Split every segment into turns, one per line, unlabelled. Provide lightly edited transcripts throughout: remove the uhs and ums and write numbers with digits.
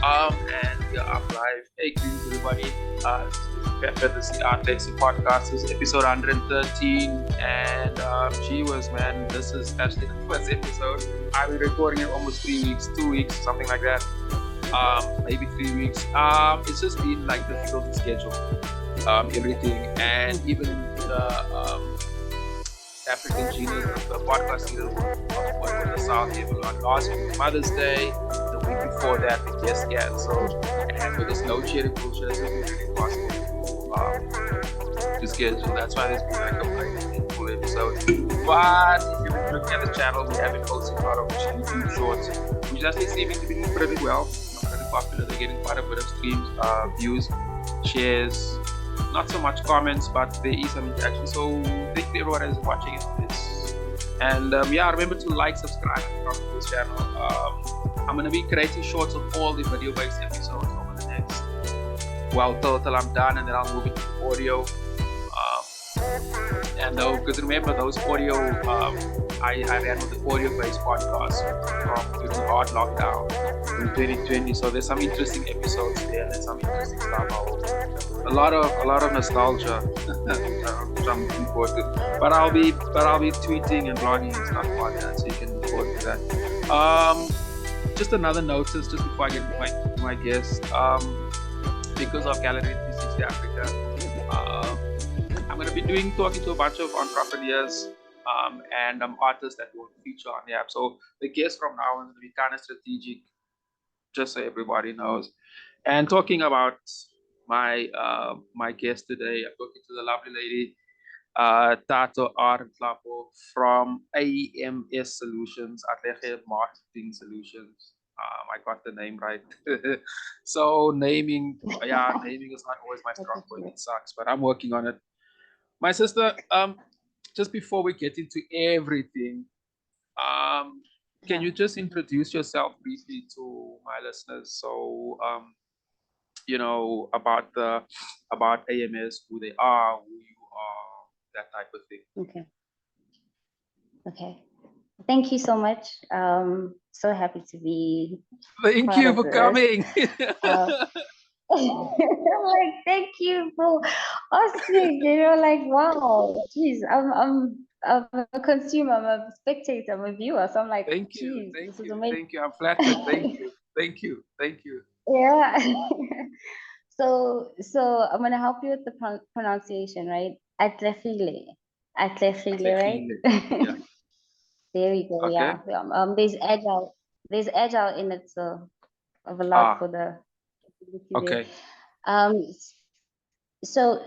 And we are up live. Hey, greetings everybody. This is the Lexcia podcast. This is episode 113. And gee whiz, man, this is actually the first episode. I've been recording it almost 3 weeks, 2 weeks, something like that. Maybe 3 weeks. It's just been like difficult to schedule everything, and even the African genus, the podcast genus was the South here. Last week was Mother's Day. The week before that, the guest canceled. And with this load shedding bullshit, it's really impossible to schedule. That's why there's been like a full episode. But if you're looking at the channel, we have been posting a lot of YouTube shorts, which actually seeming to be doing pretty well. Pretty popular. They're getting quite a bit of streams, views, shares. Not so much comments, but there is some interaction. So thank you everyone is watching this. And remember to like, subscribe, and comment to this channel. I'm going to be creating shorts of all the video-based episodes over the next, till I'm done, and then I'll move into audio. Because remember those audio, I ran with the audio-based podcast from during the hard lockdown in 2020. So there's some interesting episodes there. There's some interesting stuff. A lot of nostalgia, which I'm looking forward to. But I'll be tweeting and blogging and stuff like that, so you can look forward to that. Just another notice, just before I get into my guest, because of Gallery 360 Africa. I'm going to be talking to a bunch of entrepreneurs and artists that will feature on the app. So the guest from now on is going to be kind of strategic, just so everybody knows. And talking about my guest today, I'm talking to the lovely lady, Thato R Nhlapo from AMS Solutions, Atlegile Marketing Solutions. I got the name right. So naming is not always my strong point. It sucks, but I'm working on it. My sister, just before we get into everything, can you just introduce yourself briefly to my listeners? So, about AMS, who they are, who you are, that type of thing.
Okay. Thank you so much. So happy to be.
Thank you for coming.
Like, thank you for asking. Wow, geez, I'm a consumer, I'm a spectator, I'm a viewer. So I'm like,
thank you.
Amazing.
Thank you. I'm flattered. Thank you.
Yeah. So I'm gonna help you with the pronunciation, right? Atlegile, right?
Yeah.
There we go. Okay. Yeah. There's agile in it, so of a lot for the.
Okay.
So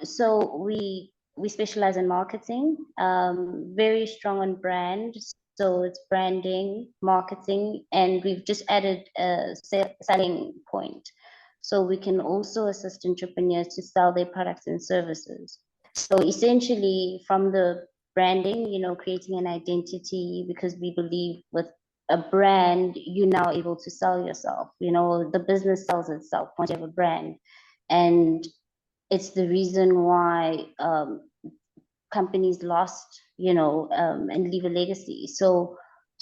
we specialize in marketing. Very strong on brand. So it's branding, marketing, and we've just added a selling point. So we can also assist entrepreneurs to sell their products and services. So essentially, from the branding, creating an identity, because we believe with a brand, you're now able to sell yourself. The business sells itself once you have a brand. And it's the reason why companies last, and leave a legacy. So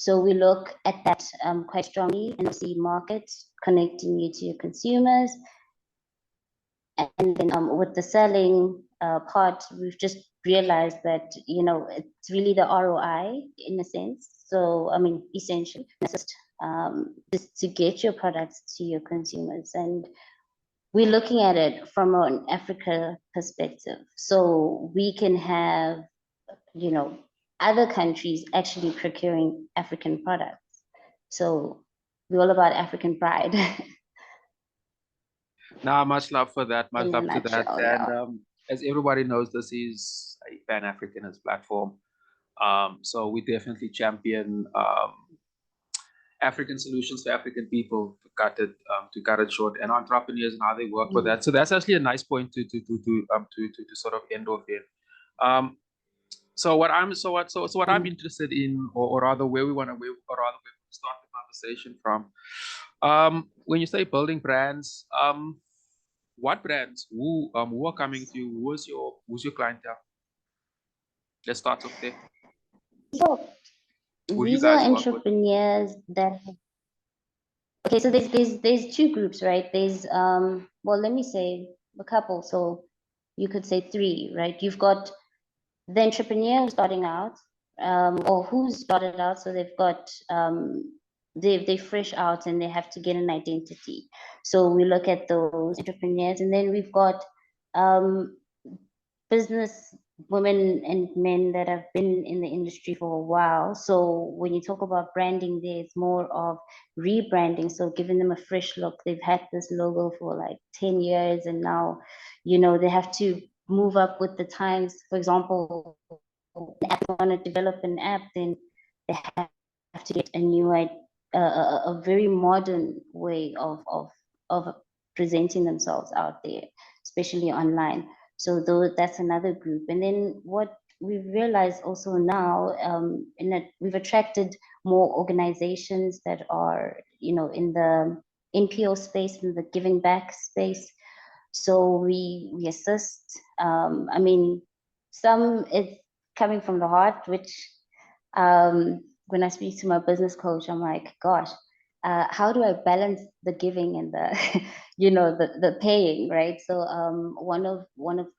we look at that quite strongly, and see markets connecting you to your consumers. And then with the selling part, we've just realized that, it's really the ROI in a sense. So, essentially, just to get your products to your consumers. And we're looking at it from an Africa perspective. So we can have, other countries actually procuring African products. So we're all about African pride.
Much love for that. Much love to that. And as everybody knows, this is a Pan-Africanist platform. So we definitely champion African solutions for African people, to cut it short, and entrepreneurs and how they work with that. So that's actually a nice point to sort of end off here. So what I'm interested in, or rather where we want to start the conversation from. When you say building brands, what brands? Who are coming to you? Who's your clientele? Let's start off there.
So these are entrepreneurs that Okay, so there's two groups, right? There's well, let me say a couple. So you could say three, right? You've got the entrepreneur who's starting out, or who's started out, so they've got they fresh out and they have to get an identity. So we look at those entrepreneurs, and then we've got business women and men that have been in the industry for a while. So when you talk about branding there, it's more of rebranding. So giving them a fresh look. They've had this logo for like 10 years and now, you know, they have to move up with the times. For example, if they want to develop an app, then they have to get a new, a very modern way of presenting themselves out there, especially online. So that's another group. And then what we've realized also now, in that we've attracted more organizations that are, you know, in the NPO space, in the giving back space. So we assist. I mean, some it's coming from the heart, which when I speak to my business coach, I'm like, gosh, how do I balance the giving and the, you know, the paying, right? So one of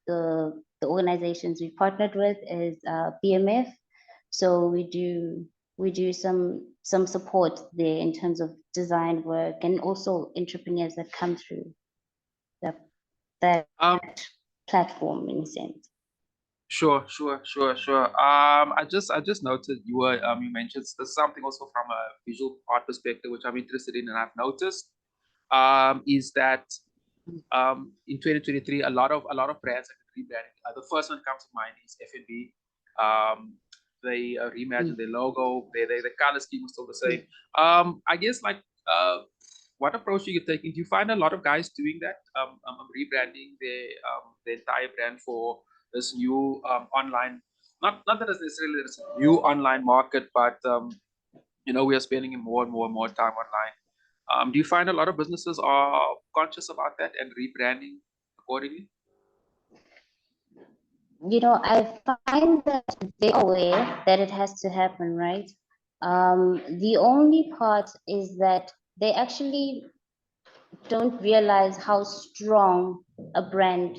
the organizations we partnered with is BMF. So we do some support there in terms of design work and also entrepreneurs that come through that platform in a sense.
Sure. I just noted you mentioned there's something also from a visual art perspective, which I'm interested in, and I've noticed is that in 2023 a lot of brands have been rebranding. The first one that comes to mind is F&B. They reimagined their logo. The color scheme is still the same. I guess like what approach are you taking? Do you find a lot of guys doing that, rebranding their entire brand for this new online? Not that it's necessarily this new online market, but you know, we are spending more and more time online. Do you find a lot of businesses are conscious about that and rebranding accordingly?
You know, I find that they're aware that it has to happen, right? The only part is that they actually don't realize how strong a brand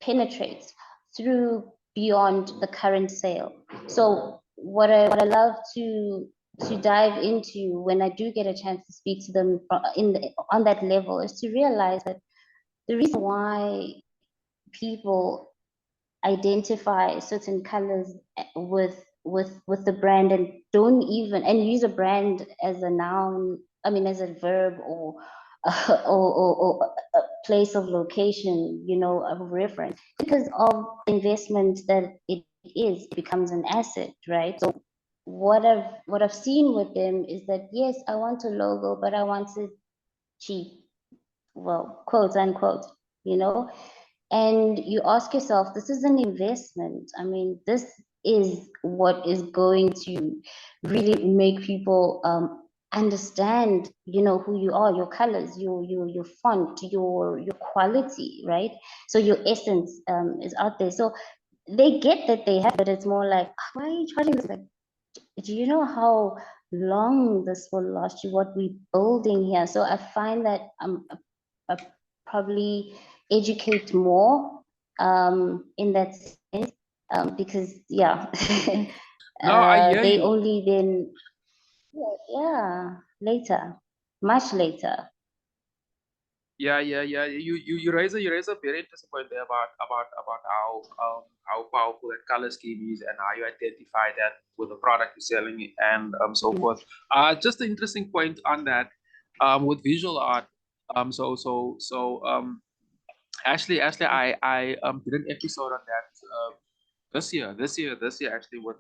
penetrates through beyond the current sale. So what I love to dive into when I do get a chance to speak to them on that level is to realize that the reason why people identify certain colors with the brand and don't even and use a brand as a noun, I mean as a verb or or a place of location, you know, of reference, because of investment that it is, it becomes an asset, right? So what I've seen with them is that yes, I want a logo, but I want it cheap, well, quote unquote, you know. And you ask yourself, this is an investment. I mean, this is what is going to really make people understand, you know, who you are, your colors, your font, your quality, right? So your essence is out there. So they get that they have, but it's more like, why are you charging this? Like, do you know how long this will last you? What we're building here. So I find that probably educate more in that sense, because yeah,
No, I hear
they
you.
only then yeah later, much later.
Yeah. You raise a very interesting point there about how powerful that color scheme is and how you identify that with the product you're selling and so forth. Just an interesting point on that with visual art. Ashley, I did an episode on that this year actually with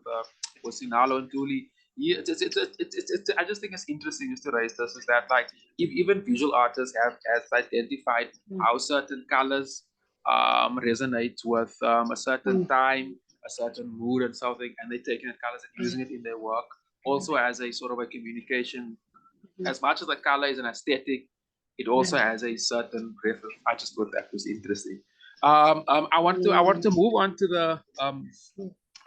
Sinalo and Tuli. Yeah, I just think it's interesting just to raise this is that like if even visual artists have has identified how certain colors resonate with a certain time, a certain mood and something, and they're taking the colors and using it in their work also as a sort of a communication. As much as the color is an aesthetic, it also has a certain reference. I just thought that was interesting. I wanted to move on to the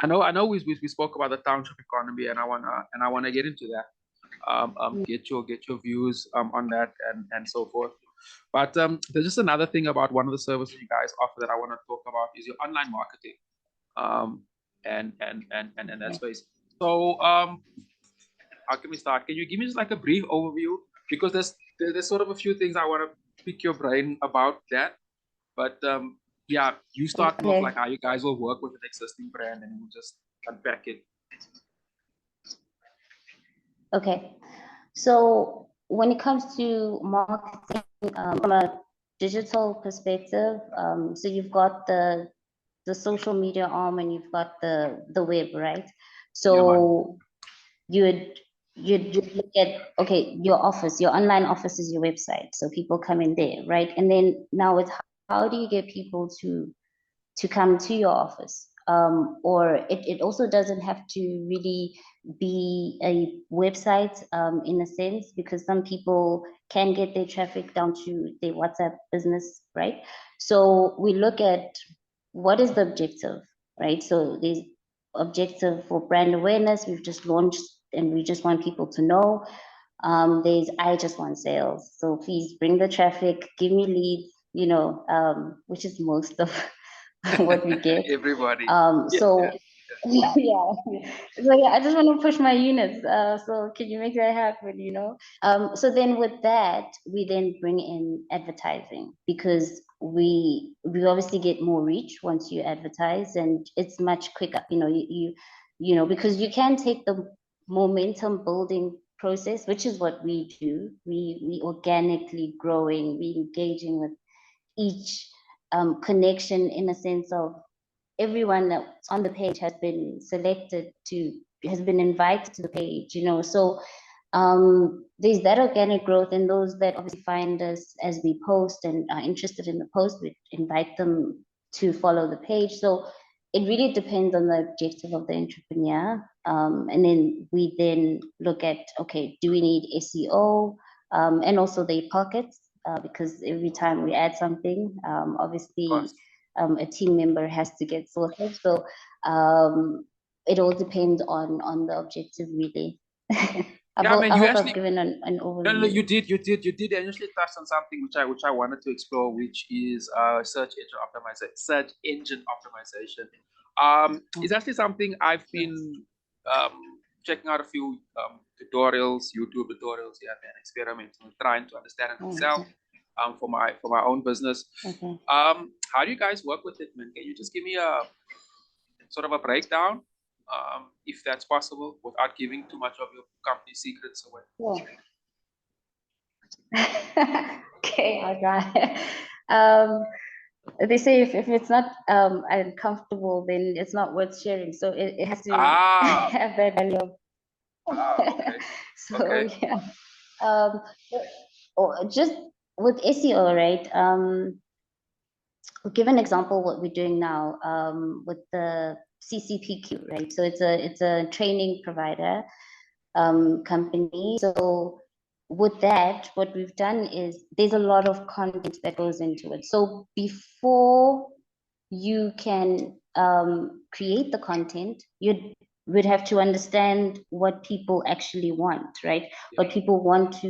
I know we spoke about the township economy and I wanna get into that. get your views on that and so forth. But there's just another thing about one of the services you guys offer that I want to talk about is your online marketing, and that space. So how can we start? Can you give me just like a brief overview, because there's sort of a few things I want to pick your brain about that. But yeah, you start me off, like how you guys will work with an existing brand, and we'll just unpack it.
Okay, so when it comes to marketing from a digital perspective, so you've got the social media arm and you've got the web, right? So you'd look at, okay, your office, your online office is your website, so people come in there, right? And then now it's how do you get people to come to your office? Or it also doesn't have to really be a website in a sense, because some people can get their traffic down to their WhatsApp business, right? So we look at what is the objective, right? So there's objective for brand awareness. We've just launched and we just want people to know. There's I just want sales. So please bring the traffic, give me leads, which is most of what we get.
Everybody.
So yeah. So yeah, I just want to push my units. So can you make that happen, So then with that, we then bring in advertising, because we obviously get more reach once you advertise, and it's much quicker, because you can take the momentum building process, which is what we do. We organically growing, we engaging with each connection, in a sense of everyone that's on the page has been invited to the page, So there's that organic growth, and those that obviously find us as we post and are interested in the post, we invite them to follow the page. So it really depends on the objective of the entrepreneur. And then we then look at, okay, do we need SEO and also the pockets? Because every time we add something, obviously a team member has to get sorted. So it all depends on the objective, really. I hope I've given an overview.
No, you did. You initially touch on something which I wanted to explore, which is search engine optimization. It's actually something I've been checking out a few tutorials, YouTube tutorials, and experimenting, trying to understand it myself. For my own business.
Okay.
How do you guys work with it, man? Can you just give me a sort of a breakdown, if that's possible, without giving too much of your company secrets away?
Yeah. Okay, I got it. They say if it's not uncomfortable, then it's not worth sharing. So it has to have that value of.
Okay.
So okay. Yeah. Or just with SEO, right? I'll give an example what we're doing now with the CCPQ, right? So it's a training provider company. So with that, what we've done is there's a lot of content that goes into it. So before you can create the content, would have to understand what people actually want, right? What people want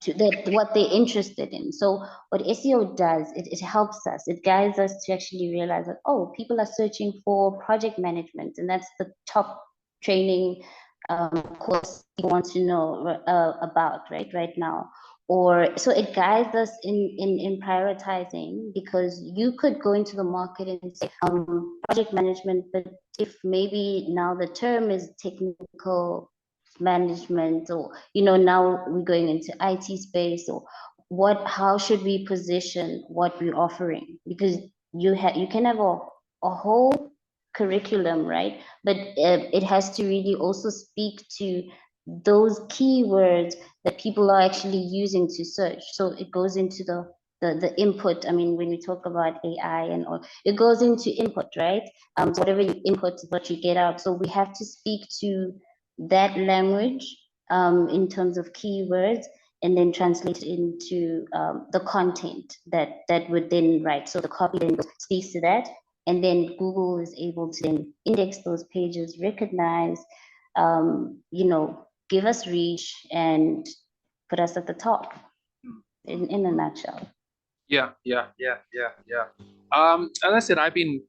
what they're interested in. So what SEO does, it helps us, it guides us to actually realize that, oh, people are searching for project management, and that's the top training course you want to know about right now. Or so it guides us in prioritizing, because you could go into the market and say project management, but if maybe now the term is technical management, or now we're going into IT space, or how should we position what we're offering? Because you can have a whole curriculum, right? But it has to really also speak to those keywords that people are actually using to search. So it goes into the input. I mean, when we talk about AI and all, it goes into input, right? So whatever you input is what you get out. So we have to speak to that language in terms of keywords, and then translate it into the content that would then write. So the copy then speaks to that, and then Google is able to then index those pages, recognize, give us reach and put us at the top in a nutshell.
Yeah. As I said, I've been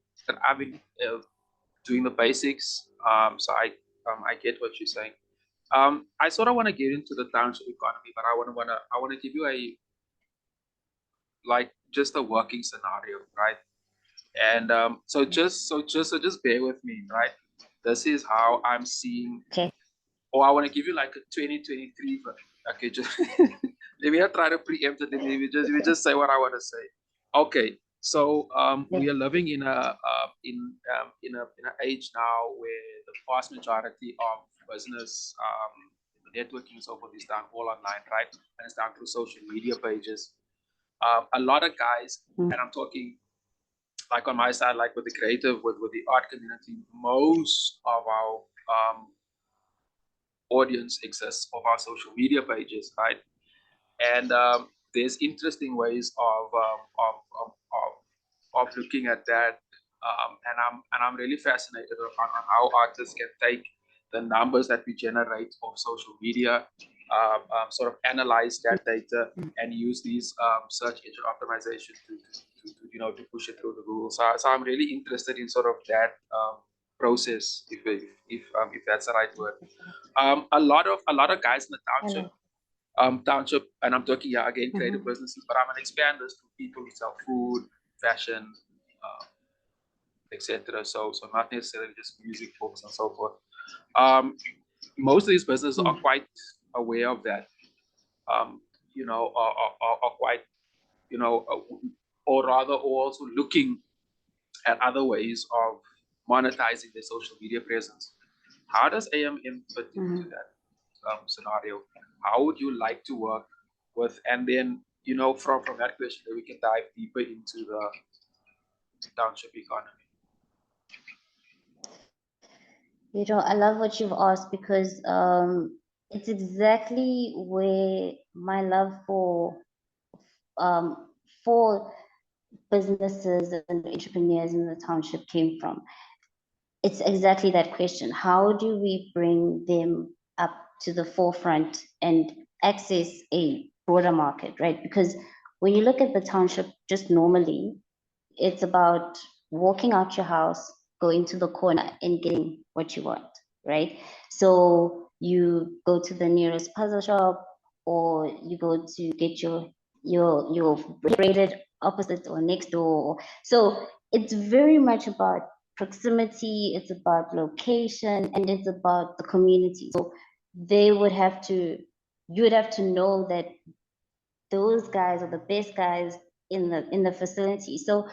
doing the basics. So I get what you're saying. I sort of want to get into the township economy, but I want to give you a like just a working scenario, right? And so just bear with me, right? This is how I'm seeing.
Okay.
Or I want to give you like a 2023. Okay, just let me not try to preempt it. We just say what I want to say. Okay, so we are living in an age now where the vast majority of business networking so forth is done all online, right? And it's done through social media pages. A lot of guys, and I'm talking like on my side, like with the creative, with the art community, most of our audience exists of our social media pages, right? And there's interesting ways of looking at that, and I'm really fascinated on how artists can take the numbers that we generate of social media, sort of analyze that data and use these search engine optimization to push it through the Google. So I'm really interested in sort of that process, if that's the right word. A lot of guys in the township, and I'm talking again creative businesses, but I'm gonna expand this to people who sell food, fashion, etc. So not necessarily just music, books, and so forth. Most of these businesses are quite aware of that. Are quite, or rather, also looking at other ways of monetizing their social media presence. How does AMM fit into that scenario? How would you like to work with? And then, from that question, we can dive deeper into the township economy.
I love what you've asked because it's exactly where my love for businesses and entrepreneurs in the township came from. It's exactly that question. How do we bring them up to the forefront and access a broader market, right? Because when you look at the township just normally, it's about walking out your house, going to the corner and getting what you want, right? So you go to the nearest puzzle shop, or you go to get your rated opposite or next door. So it's very much about proximity, it's about location, and it's about the community. So you would have to know that those guys are the best guys in the facility. So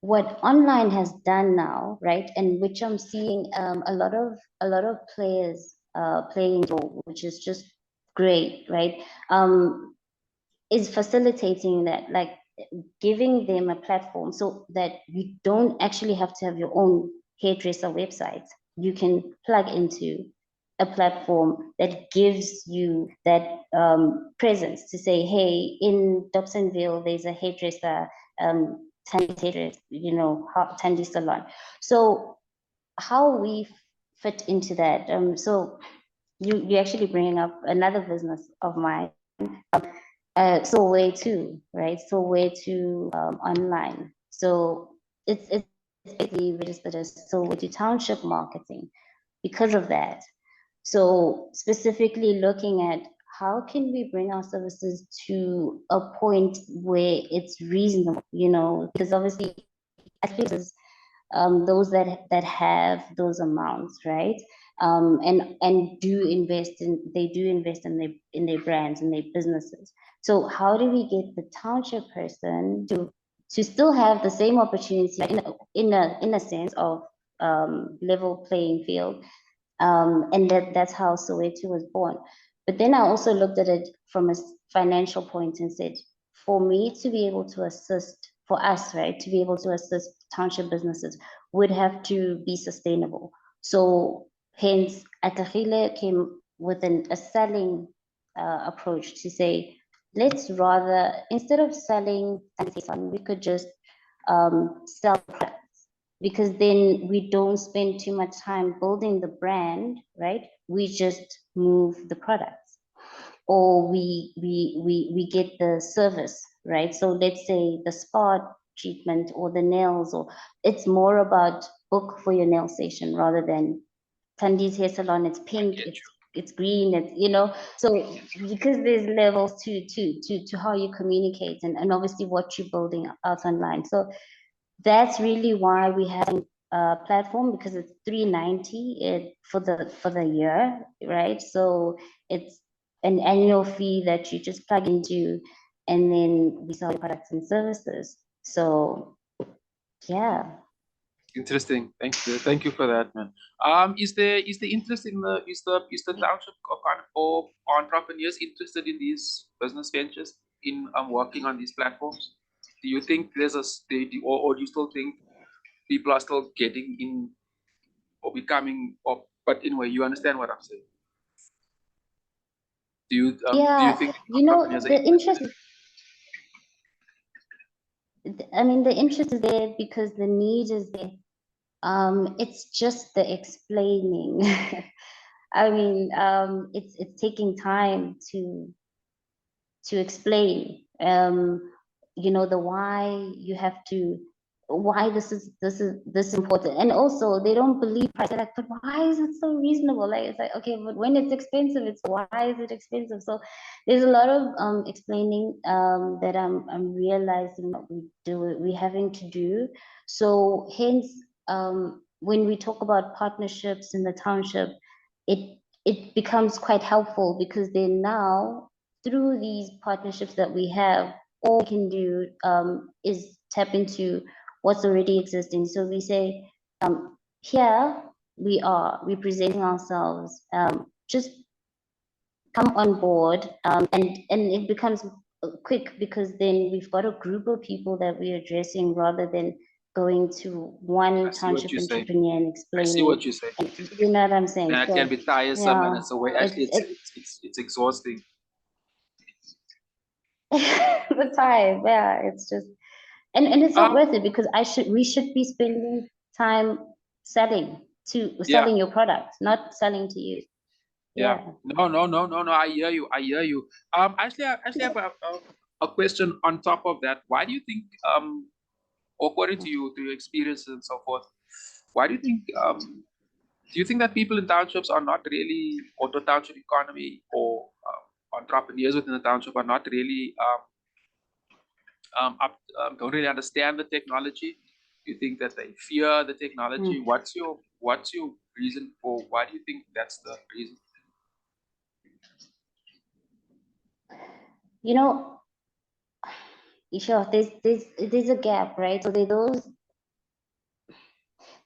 what online has done now, right, and which I'm seeing a lot of players playing role, which is just great, right, is facilitating that, like giving them a platform so that you don't actually have to have your own hairdresser website. You can plug into a platform that gives you that presence to say, hey, in Dobsonville, there's a hairdresser, Tandy Salon. So how we fit into that? So you actually bringing up another business of mine. So way too, right? So way too online. So it's basically registered as so way to township marketing because of that. So specifically looking at how can we bring our services to a point where it's reasonable, because obviously as those that have those amounts, right? And do invest in their brands and their businesses. So how do we get the township person to still have the same opportunity in a sense of level playing field? And that's how Soweto was born. But then I also looked at it from a financial point and said, for me to be able to assist, for us, right, to be able to assist township businesses would have to be sustainable. So hence, Atlegile came with a selling approach to say, let's rather, instead of selling, we could just sell products. because then we don't spend too much time building the brand, right? We just move the products, or we get the service, right? So let's say the spa treatment or the nails, or it's more about book for your nail session rather than Tandi's hair salon. It's pink, it's green, it's, you know. So because there's levels to how you communicate, and obviously what you're building out online. So that's really why we have a platform, because it's $390 for the year, right? So it's an annual fee that you just plug into, and then we sell products and services. So yeah.
Interesting. Thank you for that, man. Is the interest in the township kind of entrepreneurs interested in these business ventures, in working on these platforms? Do you think there's a state, or do you still think people are still getting in or becoming, or, but anyway, you understand what I'm saying? Do you think
You know,
entrepreneurs are
the interest, I mean, the interest is there because the need is there. It's just the explaining. I mean, it's taking time to explain. You know, the why you have to, why this important, and also they don't believe price. They're like, but why is it so reasonable? Like, it's like, okay, but when it's expensive, it's why is it expensive? So there's a lot of explaining that I'm realizing that we're having to do. So hence, when we talk about partnerships in the township, it becomes quite helpful, because then now, through these partnerships that we have, all we can do is tap into what's already existing. So we say, here we are representing ourselves, just come on board, and it becomes quick, because then we've got a group of people that we're addressing, rather than going to one township entrepreneur and explaining.
I see what you say.
You know what I'm saying?
And it can be tiresome, and it's a way. Actually, it's exhausting.
The time, yeah, it's just, and it's not worth it, because we should be spending time selling your product, not selling to you.
Yeah. No. I hear you. Actually, I have a question on top of that. Why do you think, according to your experiences and so forth, why do you think, do you think that people in townships are not really, or the township economy, or entrepreneurs within the township are not really don't really understand the technology? Do you think that they fear the technology? What's your reason for, why do you think that's the reason?
You know, sure, there's a gap, right? So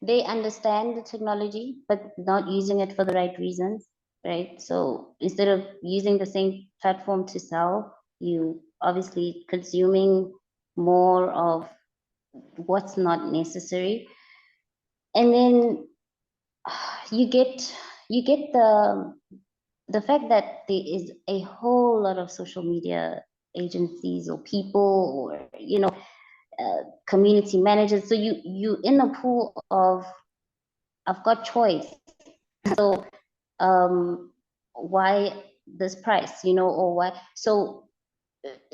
they understand the technology, but not using it for the right reasons, right? So instead of using the same platform to sell, you obviously consuming more of what's not necessary. And then you get the fact that there is a whole lot of social media agencies or people, or community managers. So you in a pool of, I've got choice. So why this price, or why? So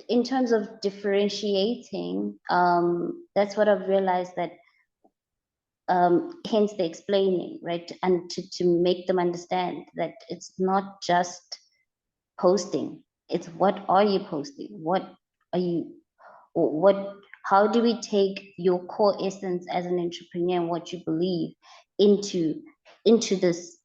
in terms of differentiating, that's what I've realized, that hence the explaining, right? And to make them understand that it's not just posting, it's what are you posting? What are you, how do we take your core essence as an entrepreneur and what you believe into this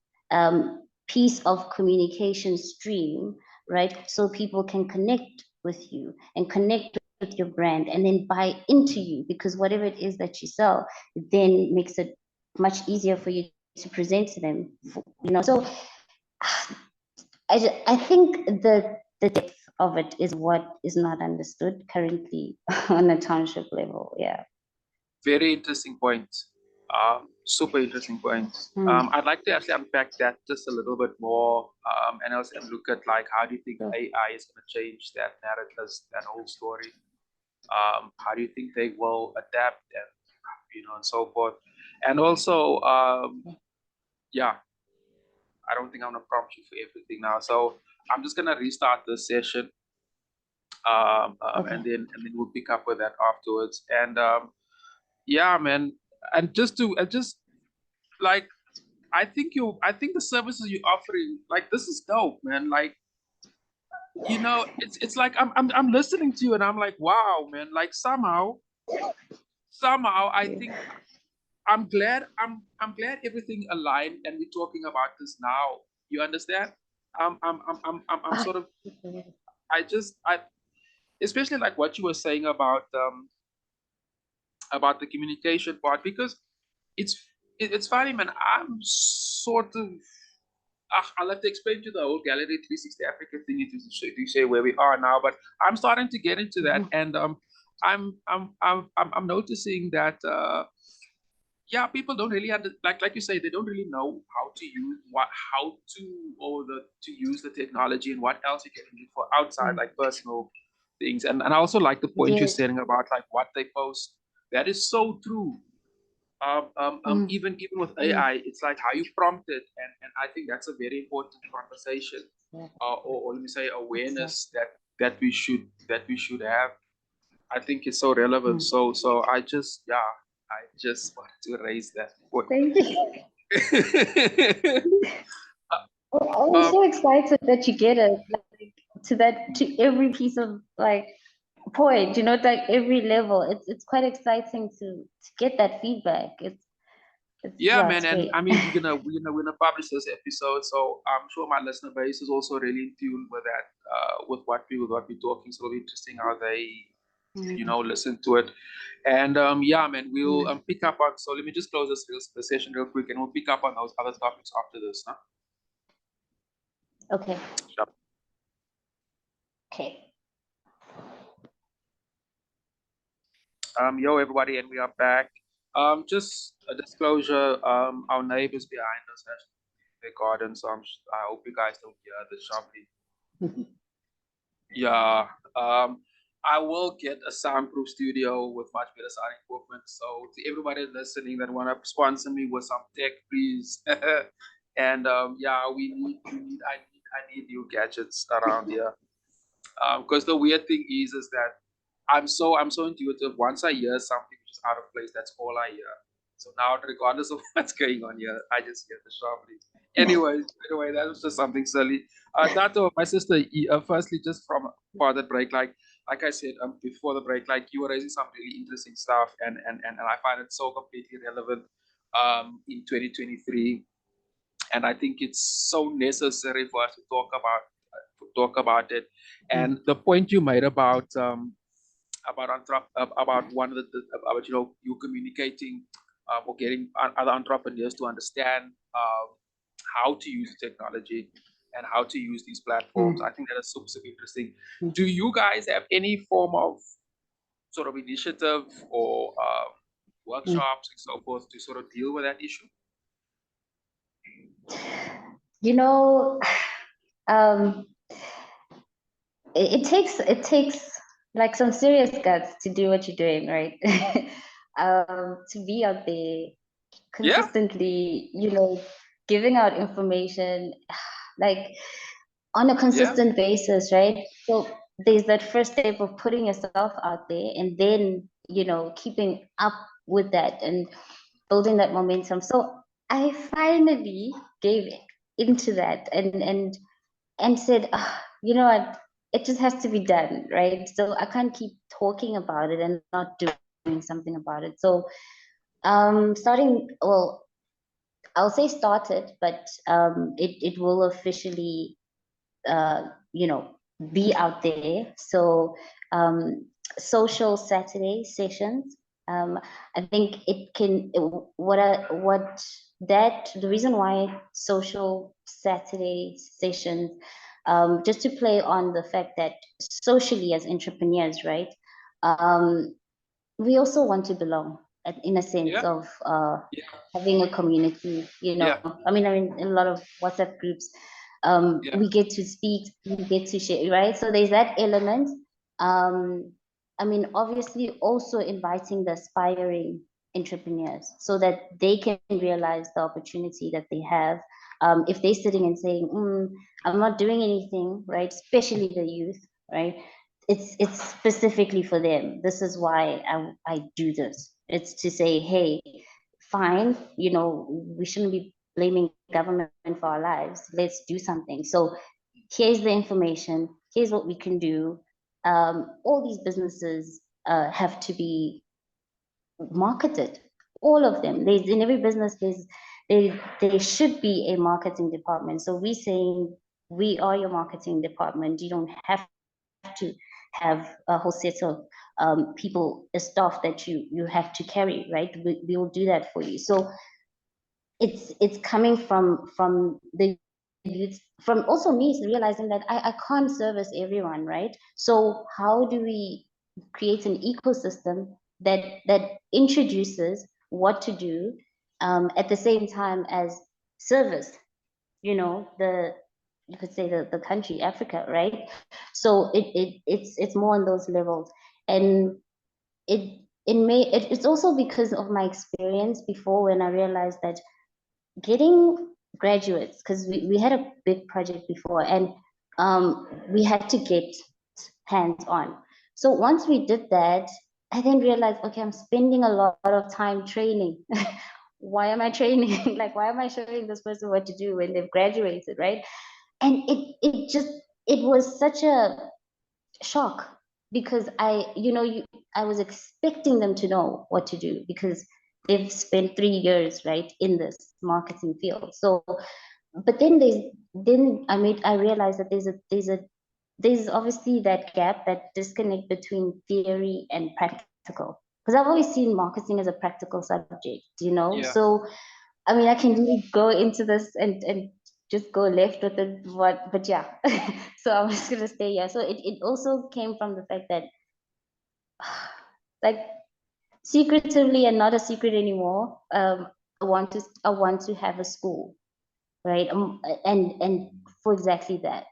piece of communication stream, right? So people can connect with you and connect with your brand, and then buy into you, because whatever it is that you sell then makes it much easier for you to present to them. So I think the depth of it is what is not understood currently on a township level. Yeah.
Very interesting point. Super interesting point. I'd like to actually unpack that just a little bit more, and also look at, like, how do you think AI is going to change that narrative, that whole story? How do you think they will adapt, and and so forth? And also, yeah, I don't think I'm gonna prompt you for everything now. So I'm just gonna restart this session,
Okay.
and then we'll pick up with that afterwards. And yeah, man, and just like I think the services you're offering, like this is dope, man. Like it's like I'm listening to you and I'm like, wow, man. Like somehow I think I'm glad everything aligned and we're talking about this now. You understand? I'm
Ah,
sort of I especially like what you were saying about the communication part, because it's it's funny, man. I'm sort of I'll have to explain to the whole Gallery 360 Africa thing to say where we are now, but I'm starting to get into that, and I'm noticing that yeah, people don't really like you say, they don't really know how to use how to or the to use the technology and what else you can use for outside like personal things. And I also like the point you're
yes.
saying about like what they post. That is so true. Even with AI, it's like how you prompt it, and I think that's a very important conversation,
Yeah,
or let me say
exactly.
awareness that we should have. I think it's so relevant. So I just wanted to raise that point.
Thank you. I'm
um,
so excited that you get it to every piece of like point, like every level. It's quite exciting to get that feedback.
yeah,
Yeah,
man,
it's
and
great.
I mean we're gonna publish this episode, so I'm sure my listener base is also really in tune with that, with what we're talking. So it'll be interesting how they listen to it. And yeah, man, we'll pick up on. So let me just close the session real quick, and we'll pick up on those other topics after this, huh?
Okay.
Sure.
Okay.
Yo, everybody, and we are back. Just a disclosure. Our neighbors behind us have their garden, so I hope you guys don't hear the shopping. Yeah. I will get a soundproof studio with much better sound equipment. So to everybody listening that want to sponsor me with some tech, please. And yeah, I need new gadgets around here. Because the weird thing is that I'm so intuitive. Once I hear something which is out of place, that's all I hear. So now, regardless of what's going on here, I just hear the sharply. Anyway, that was just something silly. Thato, my sister. Firstly, just from for the break, like I said before the break, like you were raising some really interesting stuff, and I find it so completely relevant in 2023, and I think it's so necessary for us to talk about it. And the point you made about one of about you communicating or getting other entrepreneurs to understand how to use technology and how to use these platforms. I think that is super, super interesting. Do you guys have any form of sort of initiative or workshops and so forth to sort of deal with that issue?
You know, um, it takes like some serious guts to do what you're doing, right? To be out there
Yeah,
consistently, giving out information like on a
yeah.
consistent basis, right? So there's that first step of putting yourself out there and then, keeping up with that and building that momentum. So I finally gave into that and said, you know what, it just has to be done, right? So I can't keep talking about it and not doing something about it. So well, I'll say started, but it will officially be out there. So social Saturday sessions. I think the reason why social Saturday sessions, just to play on the fact that socially as entrepreneurs, right? We also want to belong in a sense
Yeah,
of
yeah,
having a community,
yeah,
I mean, in a lot of WhatsApp groups,
yeah,
we get to speak, we get to share, right? So there's that element. I mean, obviously also inviting the aspiring entrepreneurs so that they can realize the opportunity that they have. If they're sitting and saying, I'm not doing anything, right? Especially the youth, right? It's specifically for them. This is why I do this. It's to say, hey, fine, we shouldn't be blaming government for our lives. Let's do something. So here's the information. Here's what we can do. All these businesses have to be marketed, all of them. There's in every business there should be a marketing department. So we saying we are your marketing department. You don't have to have a whole set of people, a staff that you have to carry, right? We will do that for you. So it's coming from the youth, from also me realizing that I can't service everyone, right? So how do we create an ecosystem that introduces what to do, at the same time as service, the you could say the country Africa, right? So it's more on those levels. And it's also because of my experience before, when I realized that getting graduates, because we had a big project before, and we had to get hands on. So once we did that, I then realized, okay, I'm spending a lot of time training. Why am I training? Like, why am I showing this person what to do when they've graduated, right? And it was such a shock, because I was expecting them to know what to do, because they've spent 3 years, right, in this marketing field. So, but I realized that there's obviously that gap, that disconnect between theory and practical. Because I've always seen marketing as a practical subject,
Yeah.
So, I mean, I can really go into this and just go left with it, but yeah. So I'm just gonna stay here. So it also came from the fact that, like, secretively and not a secret anymore, I want to have a school, right? And for exactly that,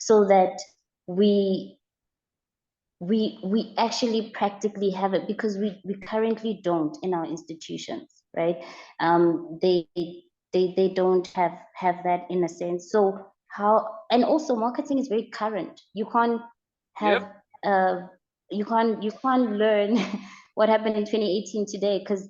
so that we we actually practically have it, because we currently don't in our institutions, right? They don't have that, in a sense. So how, and also marketing is very current. You can't have
Yep.
you can't learn what happened in 2018 today, because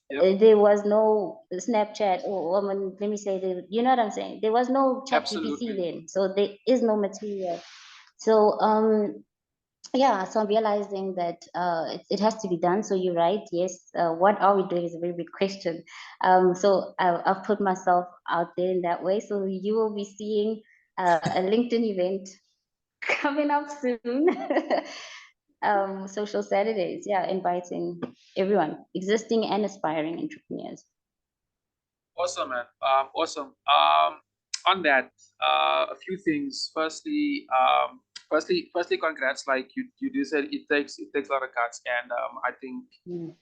Yep.
there was no Snapchat, or let me say, you know what I'm saying? There was no chat GPT
Absolutely.
then, so there is no material. So yeah, so I'm realizing that it has to be done. So you're right. Yes. What are we doing is a very big question. So I've put myself out there in that way. So you will be seeing a LinkedIn event coming up soon. Social Saturdays. Yeah, inviting everyone, existing and aspiring entrepreneurs.
Awesome, man. Awesome. On that, a few things. Firstly, congrats. Like you do said, it takes a lot of guts, and I think,
Mm.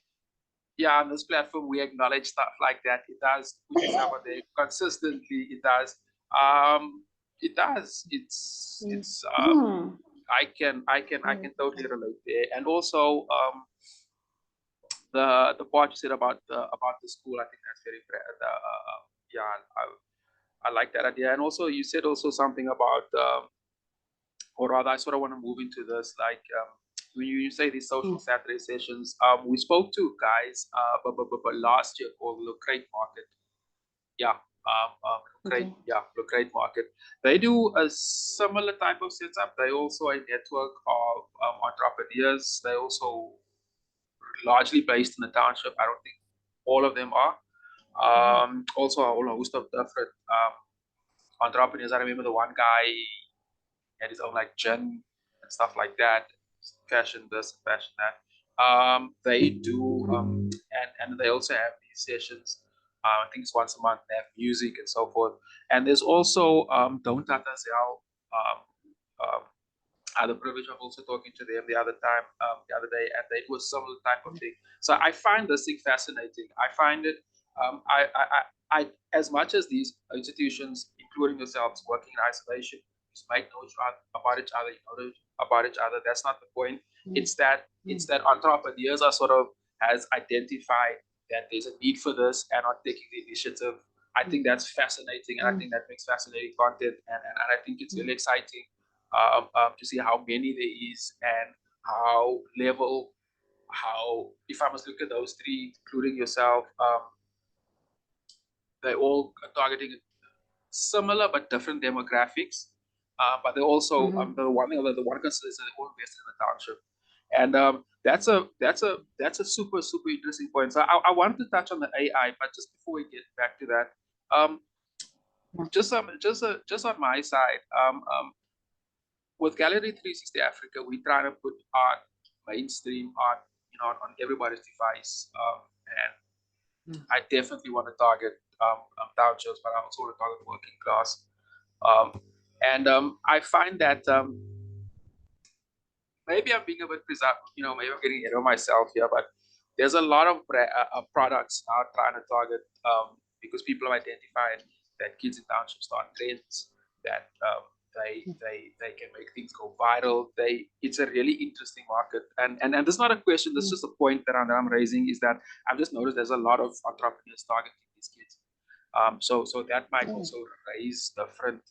yeah, on this platform we acknowledge stuff like that. It does put yourself out there consistently. It does. It does. It's.
Mm.
I can totally relate there, and also the part you said about the school. I think that's very yeah. I like that idea. And also, you said also something about, or rather, I sort of want to move into this. Like, when you say these social
Mm.
Saturday sessions, we spoke to guys, but last year, called Locrate Market. Yeah,
Okay.
Locrate Market. They do a similar type of setup. They also a network of entrepreneurs. They also largely based in the township. I don't think all of them are.
Mm.
Also a whole host of different entrepreneurs. I remember the one guy had his own like gin and stuff like that, fashion this, fashion that. They do, and they also have these sessions. I think it's once a month. They have music and so forth. And there's also Don't Tatazelle. Um, um, I had the privilege of also talking to them the other day, and they do a similar type of thing. So I find this thing fascinating. I find it, as much as these institutions, including yourselves, working in isolation, you might know about each other, you know about each other. That's not the point.
Mm.
It's that
Mm.
entrepreneurs are sort of has identified. that there's a need for this and are taking the initiative. I think that's fascinating, and I think that makes fascinating content, and I think it's really exciting to see how many there is and how if I must look at those three, including yourself, they're all targeting similar but different demographics. But they also the one concern is that they're all invested in the township, and that's a super interesting point. So I wanted to touch on the AI, but just before we get back to that, just on my side, with Gallery 360 Africa, we try to put art mainstream art, on everybody's device, and I definitely want to target townships, but I also want to target working class. And I find that maybe I'm being a bit presumptuous, maybe I'm getting ahead of myself here, but there's a lot of products now trying to target because people have identified that kids in townships start trends, that they can make things go viral. It's a really interesting market, and this is not a question. This is just a point that I'm raising, is that I've just noticed there's a lot of entrepreneurs targeting these kids. So that might also raise different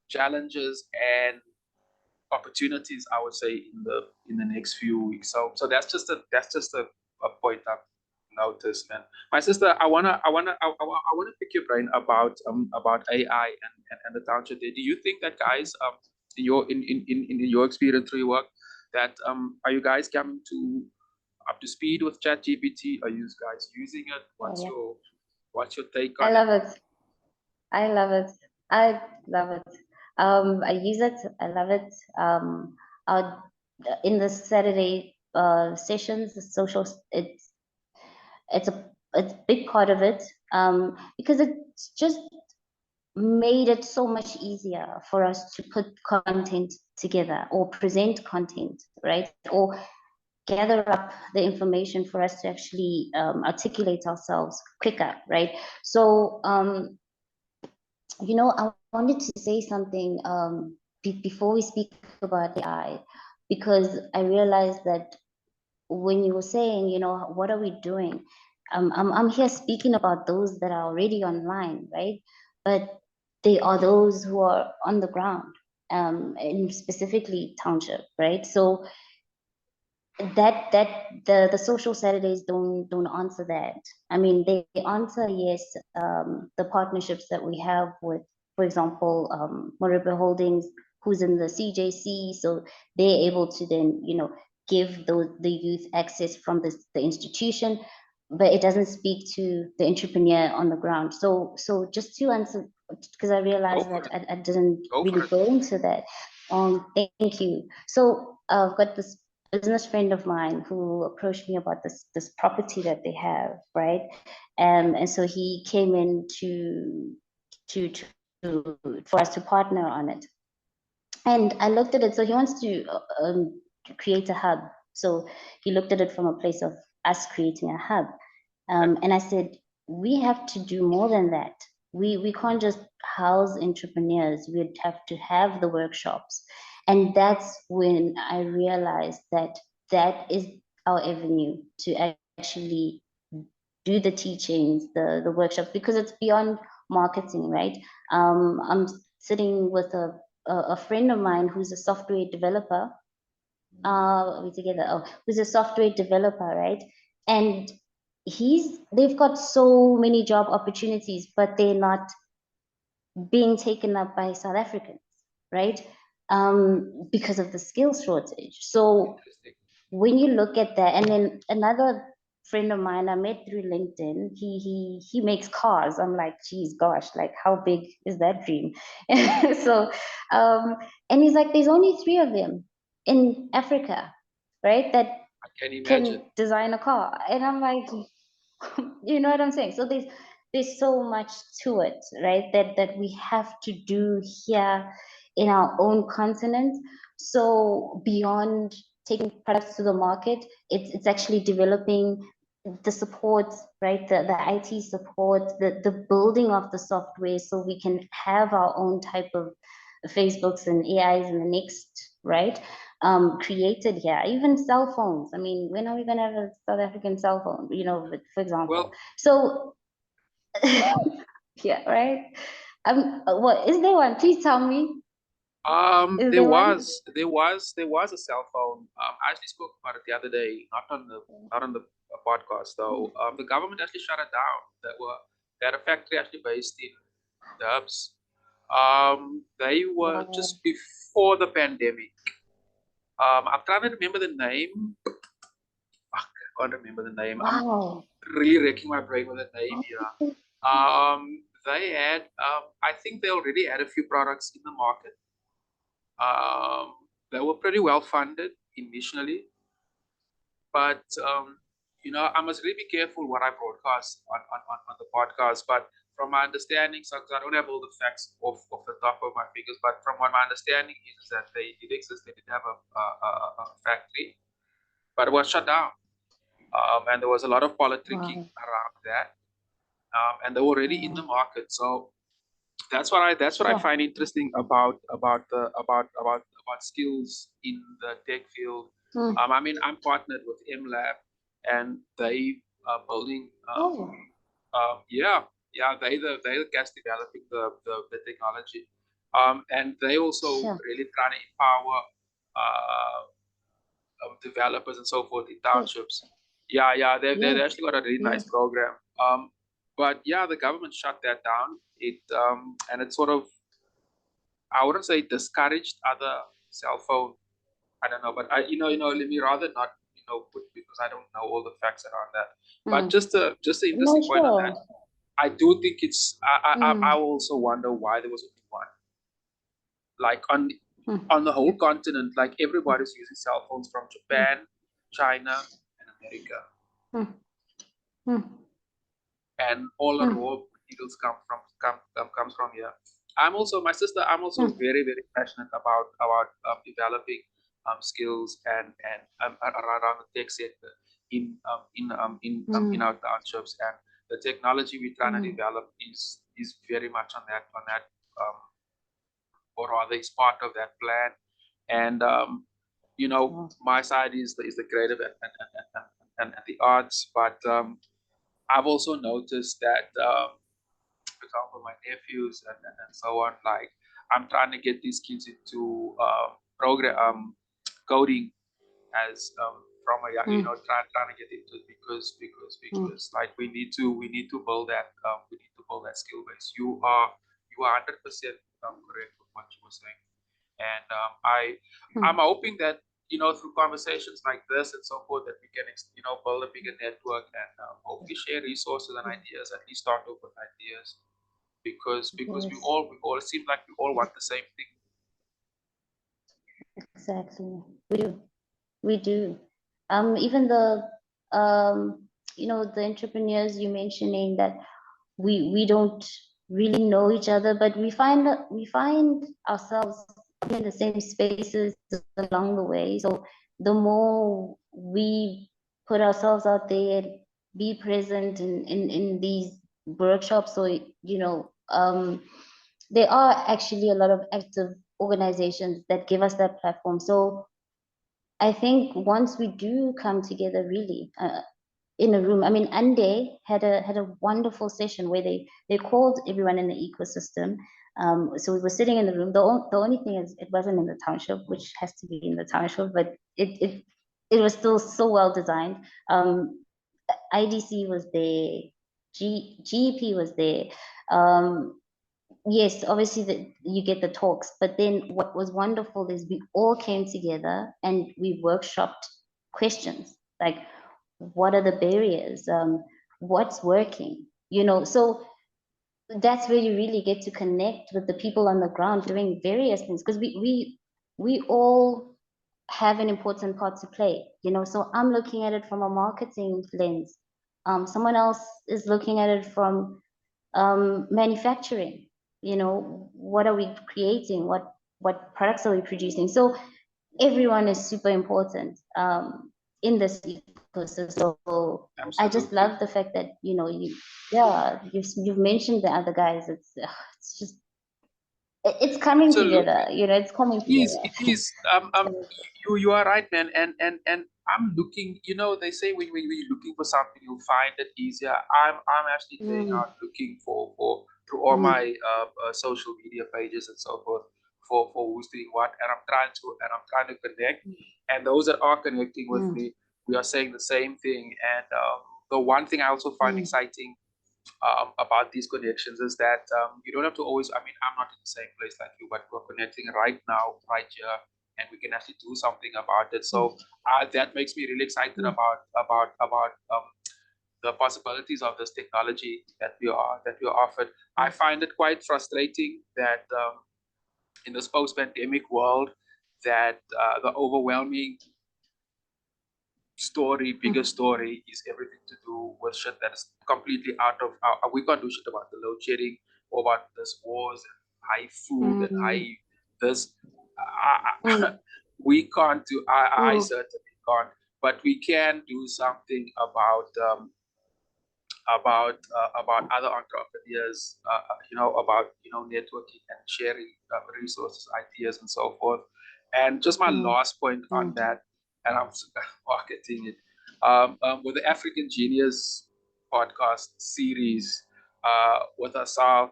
challenges and opportunities, I would say, in the next few weeks. So that's just a point I've noticed. And my sister, I wanna pick your brain about AI and the township. Do you think that, guys, in your experience through your work, that are you guys coming up to speed with ChatGPT? Are you guys using it? What's your take on it?
I love it. I love it. I love it. I use it. I love it. In the Saturday sessions, the social, it's a big part of it, because it's just made it so much easier for us to put content together or present content, right? Or gather up the information for us to actually articulate ourselves quicker, right? So, I wanted to say something before we speak about AI, because I realized that when you were saying, what are we doing? I'm here speaking about those that are already online, right? But they are those who are on the ground, and specifically Township, right? So that the social Saturdays don't answer that. I mean, they answer, yes, the partnerships that we have with, for example, Moribe Holdings, who's in the CJC, so they're able to then give the youth access from the institution, but it doesn't speak to the entrepreneur on the ground. So just to answer, because I realized that I didn't really go into that. Thank you. So I've got this business friend of mine who approached me about this property that they have, right? And so he came in for us to partner on it. And I looked at it. So he wants to create a hub. So he looked at it from a place of us creating a hub. And I said, we have to do more than that. We can't just house entrepreneurs. We'd have to have the workshops. And that's when I realized that is our avenue to actually do the teachings, the workshops, because it's beyond marketing, right? I'm sitting with a friend of mine who's a software developer. Who's a software developer, right? And they've got so many job opportunities, but they're not being taken up by South Africans, right? Because of the skills shortage. So when you look at that, and then another friend of mine I met through LinkedIn, he makes cars. I'm like, geez, gosh, like how big is that dream? So, and he's like, there's only 3 of them in Africa, right? That can design a car. And I'm like, you know what I'm saying? So there's so much to it, right? That we have to do here in our own continent. So beyond taking products to the market, it's actually developing the support, right? The IT support, the building of the software, so we can have our own type of Facebooks and AIs in the next, right? created here. Even cell phones. I mean, when are we gonna have a South African cell phone? You know, for example.
Well,
So yeah, right. What is there one? Please tell me. Is
there
there one?
was there was there was a cell phone. I actually spoke about it the other day, not on the podcast though. The government actually shut it down. They had a factory actually based in Dubs. They were
Wow.
just before the pandemic. I'm trying to remember the name. I can't remember the name. I'm
Wow.
really wrecking my brain with the name here. They had, I think they already had a few products in the market. They were pretty well funded initially, but I must really be careful what I broadcast on the podcast. But from my understanding, so 'cause I don't have all the facts off the top of my fingers, but from what my understanding is that they did exist. They did have a factory, but it was shut down. And there was a lot of politicking
Wow.
around that, and they were already in the market. So that's what I
Sure.
find interesting about skills in the tech field. I mean, I'm partnered with MLab, and they are building.
Oh,
Yeah, they the guys developing the technology, and they also
sure.
really trying to empower uh, developers and so forth in
Yes.
townships. Yeah, they
Yes.
actually got a really nice
Yes.
program. But yeah, the government shut that down. And it sort of, I wouldn't say discouraged other cell phone. I don't know, but let me rather not put, because I don't know all the facts around that. But
Mm.
just an
No,
interesting point on that.
sure.
I do think it's. I
Mm.
also wonder why there was only one. Like
Mm.
on the whole continent, like everybody's using cell phones from Japan, China, and America,
Mm. Mm.
and all the
Mm.
raw materials comes from here. I'm also
Mm.
very very passionate about developing skills and around the tech sector in
Mm.
our townships, and the technology we're trying to
Mm.
develop is very much on that um, or rather is part of that plan. And
Wow.
my side is the creative and the arts, but I've also noticed that, for example, my nephews and so on, like I'm trying to get these kids into program coding as from a young,
Mm.
trying to get into it,
Mm.
because like we need to build that skill base. You are 100% correct with what you were saying, and I'm
Mm.
hoping that through conversations like this and so forth, that we can build a bigger network, and hopefully share resources and ideas. At least start off with ideas, because we
Yes,
all we all seem like we all want the same thing.
exactly. We do. We do. Even the entrepreneurs you mentioning that we don't really know each other, but we find ourselves in the same spaces along the way. So the more we put ourselves out there, be present in these workshops, or there are actually a lot of active organizations that give us that platform. So I think once we do come together really in a room, I mean, Ande had a wonderful session where they called everyone in the ecosystem. So we were sitting in the room. The only thing is it wasn't in the township, which has to be in the township, but it was still so well designed. IDC was there, GEP was there. Yes, obviously you get the talks, but then what was wonderful is we all came together and we workshopped questions like, what are the barriers? What's working? So that's where you really get to connect with the people on the ground doing various things, because we all have an important part to play. So I'm looking at it from a marketing lens. Someone else is looking at it from manufacturing. What are we creating? What products are we producing? So everyone is super important in this ecosystem. So I just
Absolutely.
love the fact that you've mentioned the other guys. It's just it's coming together.
Absolutely.
It's coming together.
It is. You are right, man. And I'm looking. They say when you're looking for something, you'll find it easier. I'm actually going
Mm,
out looking for through all
mm,
my social media pages and so forth for who's doing what, and I'm trying to connect. And those that are connecting with
mm,
me, we are saying the same thing. And the one thing I also find
mm,
exciting about these connections is that you don't have to always. I mean, I'm not in the same place like you, but we're connecting right now, right here, and we can actually do something about it.
mm,
So that makes me really excited
mm,
about the possibilities of this technology that we are offered. I find it quite frustrating that in this post-pandemic world, that the overwhelming biggest story is everything to do with shit that is completely out of our. We can't do shit about the load shedding or about this wars and high food and
mm,
high this.
mm,
We can't do. I
mm,
certainly can't. But we can do something about other entrepreneurs, about networking and sharing resources, ideas, and so forth. And just my
mm,
last point on
mm.
that, and I'm marketing it with the African Genius podcast series with Asal,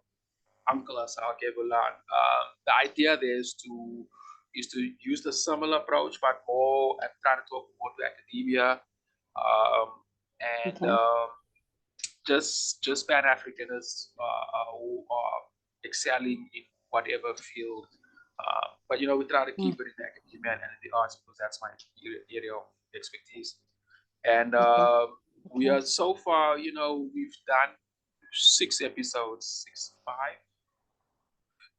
Uncle Asal Kebulan. The idea there is to use the similar approach, but more and try to talk more to academia um, and
Okay.
just Pan Africanists who are excelling in whatever field. But we try to
Mm,
keep it in academia and in the arts because that's my area of expertise. And
okay.
we
Okay.
are so far, we've done 6 episodes, five.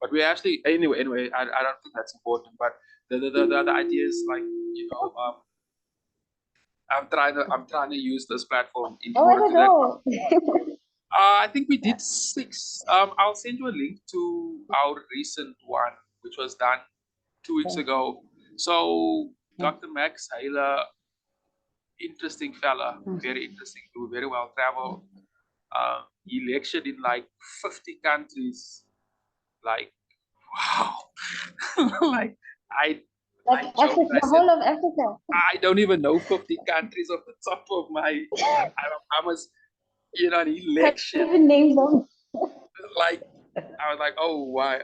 But we actually anyway. I don't think that's important. But the idea is like I'm trying to use this platform in
Oh, I
order
don't
to let.
know.
I think we did 6. I'll send you a link to our recent one, which was done 2 weeks
Okay.
ago. So
Yeah.
Dr. Max Hayler, interesting fella,
Mm,
very interesting, do very well traveled. He lectured in like 50 countries. Like wow, like I
like
I joked.
Africa,
I
the
said
whole of Africa.
I don't even know 50 countries off the top of my. I was, and he
Can't
lectured
even name them.
like I was like, oh, why?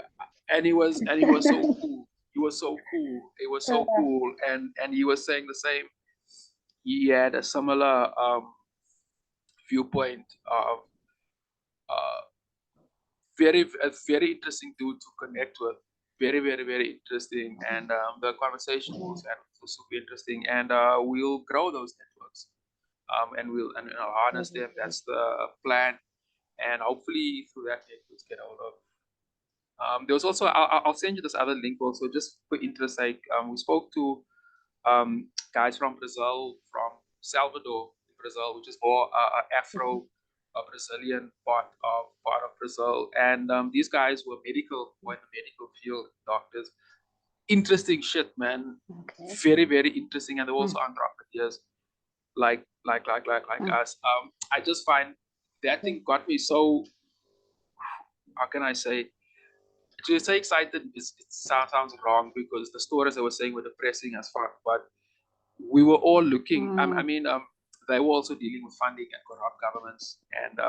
And he was so cool. He was so cool. It was so cool, and he was saying the same. He had a similar viewpoint of uh, a very interesting dude to connect with. Very, very, very interesting, and the conversation we also had was super interesting. And we'll grow those networks, and harness them. That's the plan, and hopefully through that networks get hold of. There was also I'll send you this other link also just for interest sake. We spoke to guys from Brazil, from Salvador, Brazil, which is more Afro Brazilian part of Brazil, and these guys were in the medical field, doctors. Interesting shit, man.
Okay.
Very very interesting, and they're
Mm,
also entrepreneurs like
mm,
us. I just find that
mm,
thing got me so. How can I say? To say excited sounds wrong because the stories I was saying were depressing as fuck. But we were all looking. I
mm,
mean, they were also dealing with funding and corrupt governments, and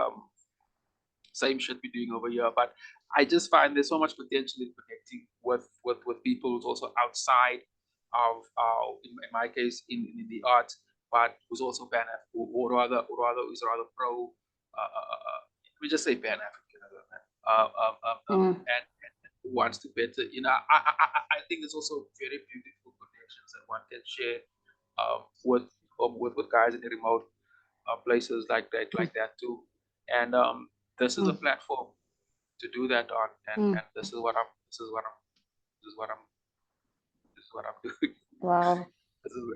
same shit we're doing over here. But I just find there's so much potential in connecting with people who's also outside of, in my case, in the arts, but who's also Pan African, or rather who's rather pro. We just say Pan African,
mm,
and who wants to better. I think there's also very beautiful connections that one can share with guys in the remote places like that too. And this is a
mm,
platform to do that on, and
mm.
and this is what I'm doing.
Wow.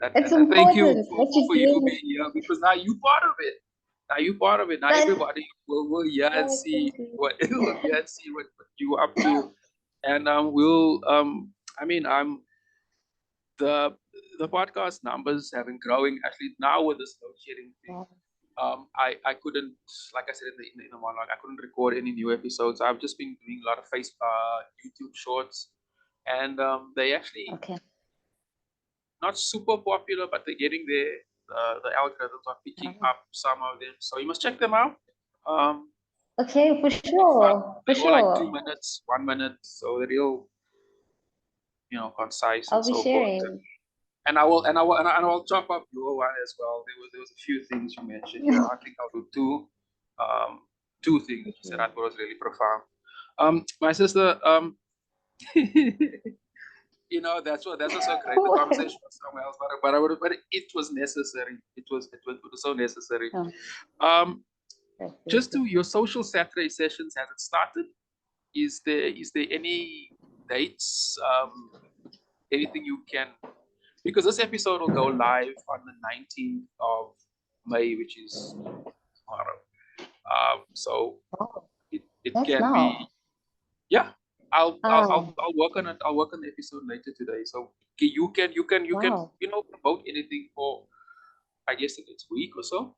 And,
It's
and, and thank you
important
for,
what
for,
you're
for you
doing.
being here because now you part of it. Now you part of it. Now
But,
everybody will hear and
oh, thank
see
you.
what you are up to, and we'll I mean the the podcast numbers have been growing actually now with this load sharing thing.
Wow.
I couldn't, like I said in the monologue, I couldn't record any new episodes. I've just been doing a lot of YouTube shorts, and they actually
Okay.
not super popular, but they're getting there. The algorithms are picking up some of them, so you must check them out. Um,
Okay, for
they're fun.
sure, for
They're all like 2
sure.
minutes, 1 minute, so they're real, concise and
I'll be
so forth.
sharing.
And I will chop up your one as well. There was a few things you mentioned here. I think I'll do two things that you said I thought was really profound. My sister, that's what's so great. The conversation was somewhere else, but it was necessary. It was so necessary.
Oh,
Just to your social Saturday sessions, has it started? Is there any dates? Anything you can, because this episode will go live on the 19th of May, which is tomorrow. So
oh,
it
that's
can be,
now.
yeah.
Oh,
I'll work on it. I'll work on the episode later today. So you can
wow.
promote anything for, I guess, the next week or so.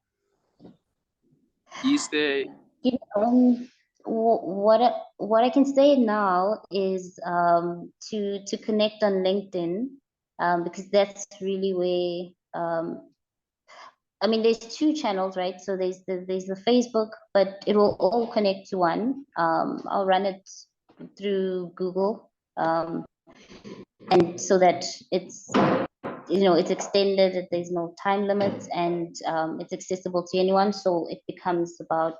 Is there?
You know, what I can say now is to connect on LinkedIn, because that's really where I mean, there's two channels, right? So there's the Facebook, but it will all connect to one. I'll run it through Google, and so that it's extended, that there's no time limits, and it's accessible to anyone. So it becomes about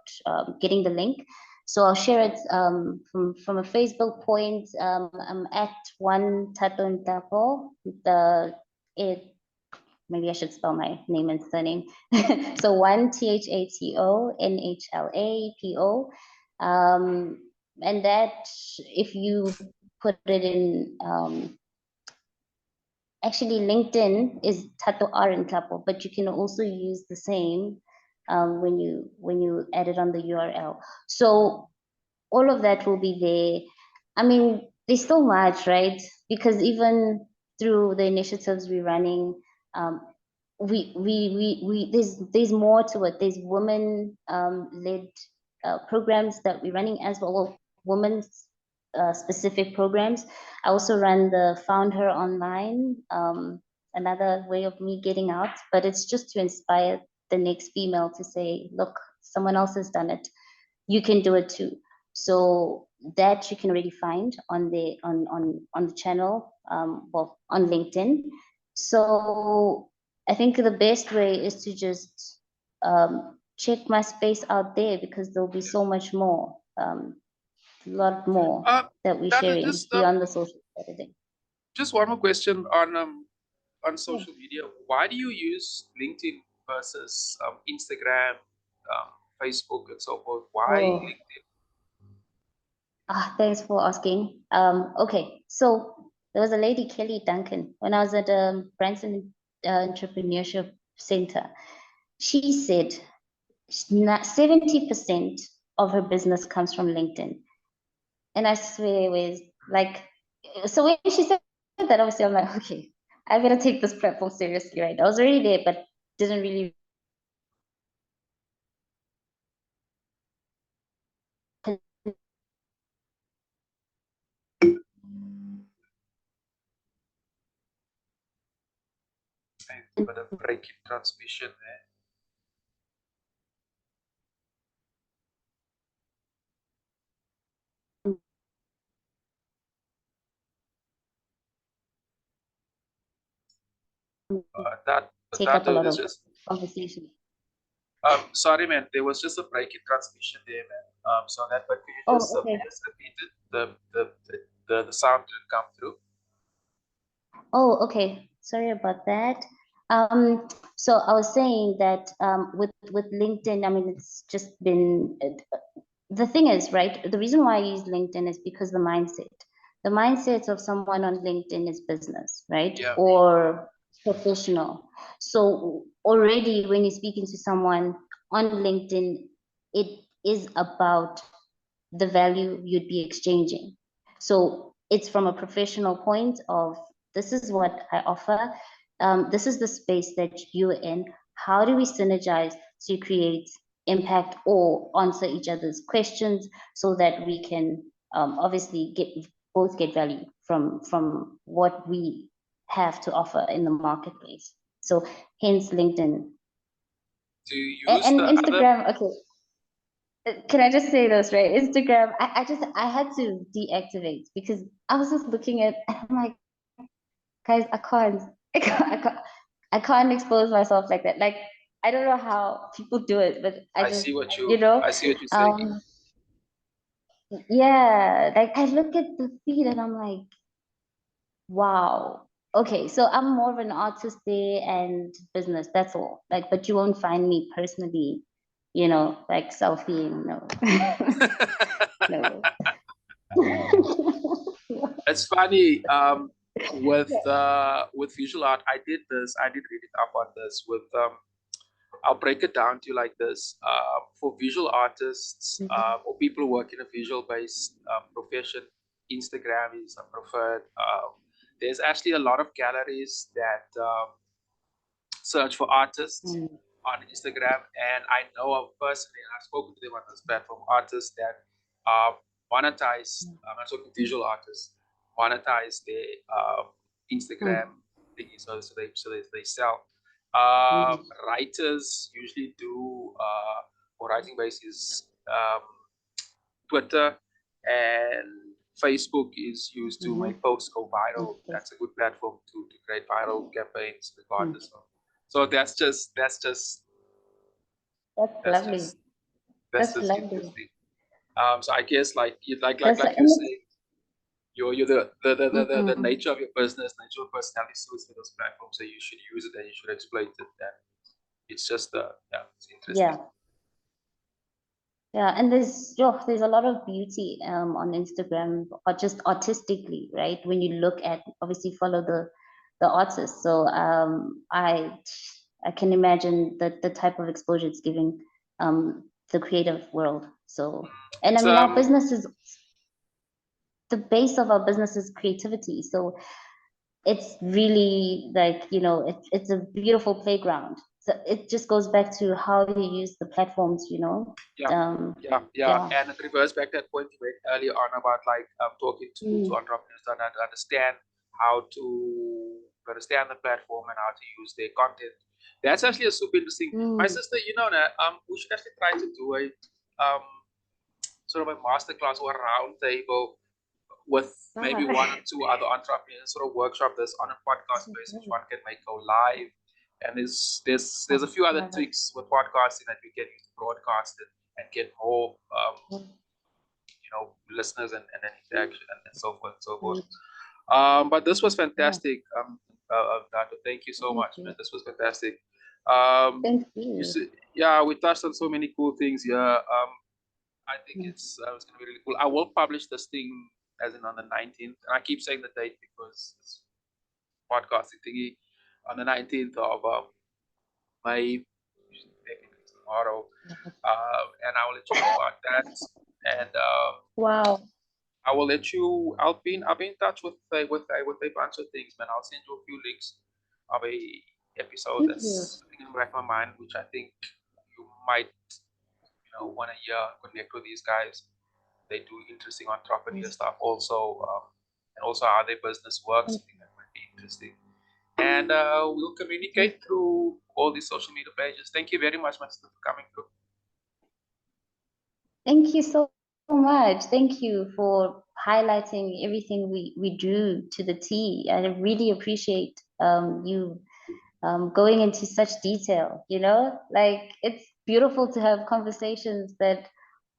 getting the link. So I'll share it from a Facebook point. I'm at one Thato Nhlapo. Maybe I should spell my name and surname. So one Thato Nhlapo. And that, if you put it in, actually LinkedIn is Thato R Nhlapo, but you can also use the same when you add it on the URL. So all of that will be there. I mean, there's so much, right? Because even through the initiatives we're running, there's more to it. There's women led programs that we're running as well, women's specific programs. I also run the Found Her Online, another way of me getting out, but it's just to inspire the next female to say, look, someone else has done it, you can do it too. So that you can already find on the channel, well, on LinkedIn. So I think the best way is to just check my space out there, because there'll be so much more, a lot more
Uh,
that we're
that is
sharing beyond the social editing.
just one more question on social media. Why do you use LinkedIn versus Instagram, Facebook, and so forth? Why
Oh,
LinkedIn?
thanks for asking. Okay, so there was a lady, Kelly Duncan, when I was at Branson Entrepreneurship Center. She said 70% of her business comes from LinkedIn. And I swear it was like, so when she said that, obviously I'm like, okay, I better take this platform seriously, right? I was already there, but didn't really.
A bit of break in transmission there.
Take up a lot
There's
of
just
conversation.
sorry, man. There was just a break in transmission there, man. So that, but could you just
Oh, okay.
just repeat it? The sound didn't come through.
Oh, okay. Sorry about that. So I was saying that with LinkedIn, I mean, it's just been, the thing is, right? The reason why I use LinkedIn is because the mindset. The mindset of someone on LinkedIn is business, right?
Yeah.
Or professional. So already when you're speaking to someone on LinkedIn, it is about the value you'd be exchanging. So it's from a professional point of, this is what I offer. This is the space that you're in. How do we synergize to create impact or answer each other's questions so that we can obviously both get value from what we have to offer in the marketplace. So hence LinkedIn.
Do you use
and
the
Instagram,
other?
okay. Can I just say this, right? Instagram, I had to deactivate because I was just looking at, I'm like, guys, I can't expose myself like that. Like, I don't know how people do it, but I just,
see what
you know,
I see what you're saying.
yeah, like I look at the feed and I'm like, wow. Okay, so I'm more of an artist there and business, that's all. Like, but you won't find me personally, like selfieing, no. No.
It's funny. With visual art, I did read it up on this with I'll break it down to you like this. For visual artists or people who work in a visual based profession, Instagram is a preferred. There's actually a lot of galleries that search for artists on Instagram, and I know of personally, and I've spoken to them on this platform, artists that monetize. I'm talking visual artists monetize their Instagram thingy, so they sell. Writers usually do for writing basis. Twitter and Facebook is used to make posts go viral. That's a good platform to create viral campaigns regardless of. So
That's lovely.
that's
That's
just
lovely.
interesting. So I guess like
That's
you're saying, you're the nature of your business, nature of your personality suits for those platforms, so you should use it and you should exploit it. And it's just it's interesting.
Yeah, and there's a lot of beauty on Instagram, or just artistically, right? When you look at, obviously follow the artist. So I can imagine the type of exposure it's giving the creative world. So, and I mean, our business is, the base of our business is creativity. So it's really like, it's a beautiful playground. So it just goes back to how you use the platforms,
Yeah. And it reverts back to that point you made earlier on about like talking to entrepreneurs to understand how to understand the platform and how to use their content. That's actually a super interesting. My sister, we should actually try to do a sort of a masterclass or a round table with maybe one or two other entrepreneurs, sort of workshop this on a podcast basis, which one can make go live. And there's a few other tricks with podcasting that we can use to broadcast it and get more listeners and interaction and so forth and so forth. But this was fantastic. Thato, thank you so much, man. This was fantastic.
Thank you.
We touched on so many cool things here. I think it's going to be really cool. I will publish this thing as in on the 19th, and I keep saying the date because it's podcasting thingy on the 19th of May, tomorrow, and I will let you know about that. And
wow,
I will let you. I'll be in touch with a bunch of things, man. I'll send you a few links of a episode that's sitting in the back of my mind, which I think you might want to hear, connect with these guys. They do interesting entrepreneur stuff also, and also how their business works. I think that might be interesting. And we'll communicate through all these social media pages. Thank you very much, Master, for coming through.
Thank you so much. Thank you for highlighting everything we do to the T. I really appreciate you going into such detail, like it's beautiful to have conversations that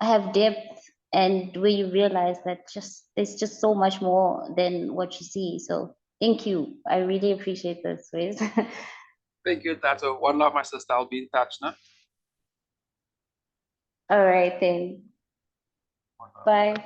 have depth and where you realize that there's just so much more than what you see. So thank you. I really appreciate this, Wiz.
Thank you, Thato. One love, my sister. I'll be in touch, no?
All right, then. Bye.